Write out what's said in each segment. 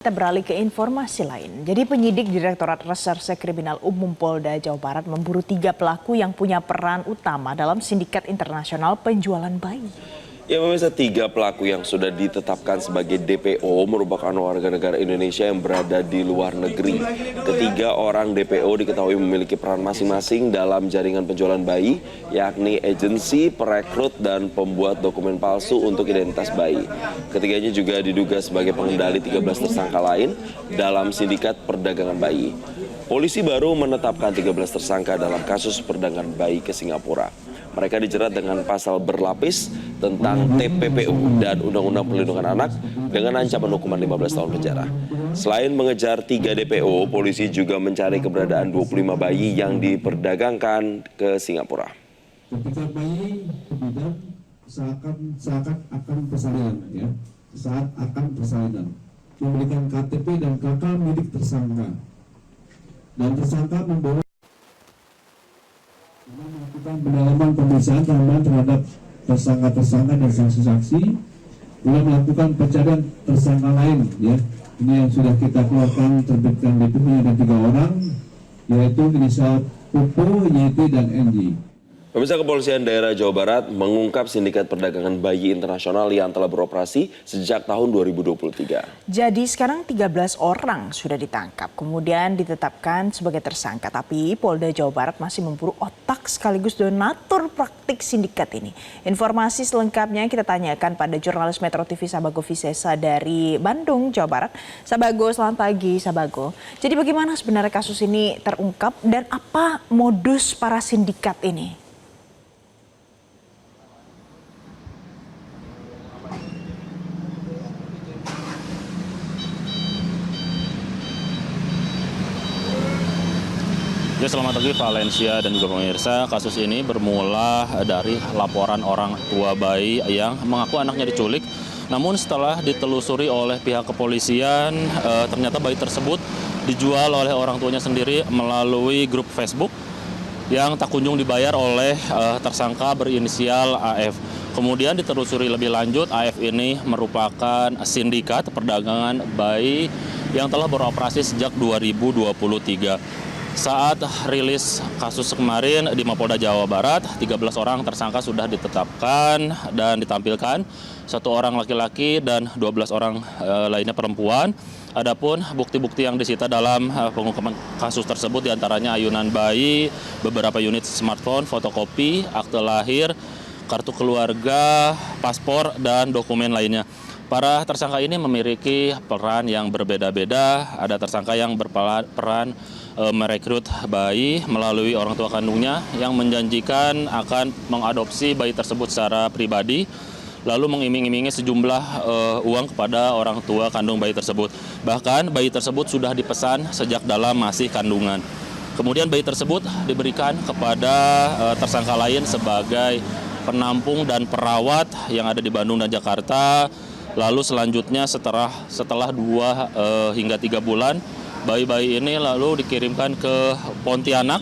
Kita beralih ke informasi lain. Jadi penyidik Direktorat Reserse Kriminal Umum Polda Jawa Barat memburu 3 pelaku yang punya peran utama dalam sindikat internasional penjualan bayi. Ya pemirsa, 3 pelaku yang sudah ditetapkan sebagai DPO merupakan warga negara Indonesia yang berada di luar negeri. Ketiga orang DPO diketahui memiliki peran masing-masing dalam jaringan penjualan bayi, yakni agensi, perekrut, dan pembuat dokumen palsu untuk identitas bayi. Ketiganya juga diduga sebagai pengendali 13 tersangka lain dalam sindikat perdagangan bayi. Polisi baru menetapkan 13 tersangka dalam kasus perdagangan bayi ke Singapura. Mereka dijerat dengan pasal berlapis tentang TPPU dan Undang-Undang Perlindungan Anak dengan ancaman hukuman 15 tahun penjara. Selain mengejar 3 DPO, polisi juga mencari keberadaan 25 bayi yang diperdagangkan ke Singapura. Ketika bayi berbeda, seakan akan persalinan, ya, saat akan persalinan, memberikan KTP dan KK milik tersangka, dan tersangka membawa melakukan pendalaman pemeriksaan terhadap tersangka-tersangka dan saksi-saksi, kemudian melakukan pencarian tersangka lain, ya. Ini yang sudah kita keluarkan, terbitkan DPO ada 3 orang, yaitu inisial Pupu, YT, dan NJ. Pemirsa, Kepolisian Daerah Jawa Barat mengungkap sindikat perdagangan bayi internasional yang telah beroperasi sejak tahun 2023. Jadi sekarang 13 orang sudah ditangkap, kemudian ditetapkan sebagai tersangka. Tapi Polda Jawa Barat masih memburu otak sekaligus donatur praktik sindikat ini. Informasi selengkapnya kita tanyakan pada jurnalis Metro TV Sabago Visesa dari Bandung, Jawa Barat. Sabago, selamat pagi Sabago. Jadi bagaimana sebenarnya kasus ini terungkap dan apa modus para sindikat ini? Ya, selamat pagi Valencia dan juga pemirsa. Kasus ini bermula dari laporan orang tua bayi yang mengaku anaknya diculik. Namun setelah ditelusuri oleh pihak kepolisian, ternyata bayi tersebut dijual oleh orang tuanya sendiri melalui grup Facebook yang tak kunjung dibayar oleh tersangka berinisial AF. Kemudian ditelusuri lebih lanjut, AF ini merupakan sindikat perdagangan bayi yang telah beroperasi sejak 2023. Saat rilis kasus kemarin di Mapolda Jawa Barat, 13 orang tersangka sudah ditetapkan dan ditampilkan, 1 orang laki-laki dan 12 orang lainnya perempuan. Adapun bukti-bukti yang disita dalam pengungkapan kasus tersebut diantaranya ayunan bayi, beberapa unit smartphone, fotokopi, akte lahir, kartu keluarga, paspor, dan dokumen lainnya. Para tersangka ini memiliki peran yang berbeda-beda. Ada tersangka yang berperan merekrut bayi melalui orang tua kandungnya yang menjanjikan akan mengadopsi bayi tersebut secara pribadi, lalu mengiming-imingi sejumlah uang kepada orang tua kandung bayi tersebut. Bahkan bayi tersebut sudah dipesan sejak dalam masih kandungan. Kemudian bayi tersebut diberikan kepada tersangka lain sebagai penampung dan perawat yang ada di Bandung dan Jakarta. Lalu selanjutnya setelah 2 hingga 3 bulan, bayi-bayi ini lalu dikirimkan ke Pontianak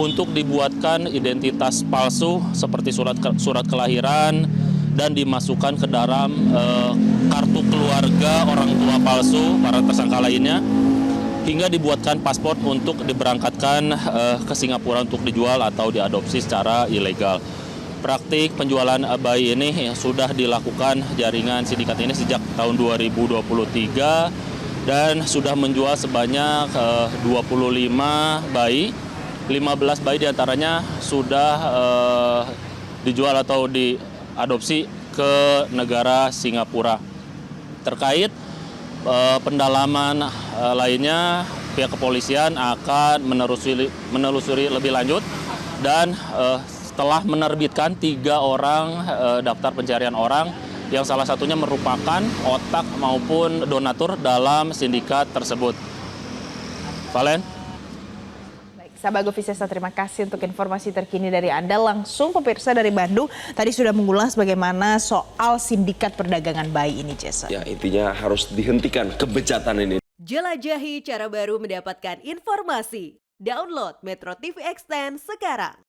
untuk dibuatkan identitas palsu seperti surat kelahiran dan dimasukkan ke dalam kartu keluarga orang tua palsu para tersangka lainnya, hingga dibuatkan paspor untuk diberangkatkan ke Singapura untuk dijual atau diadopsi secara ilegal. Praktik penjualan bayi ini sudah dilakukan jaringan sindikat ini sejak tahun 2023 dan sudah menjual sebanyak 25 bayi. 15 bayi diantaranya sudah dijual atau diadopsi ke negara Singapura. Terkait pendalaman lainnya, pihak kepolisian akan menelusuri lebih lanjut dan telah menerbitkan 3 orang daftar pencarian orang yang salah satunya merupakan otak maupun donatur dalam sindikat tersebut. Valen? Baik, Sabago Visesa, terima kasih untuk informasi terkini dari Anda. Langsung pemirsa dari Bandung, tadi sudah mengulas bagaimana soal sindikat perdagangan bayi ini, Jason. Ya, intinya harus dihentikan kebejatan ini. Jelajahi cara baru mendapatkan informasi. Download Metro TV Extend sekarang.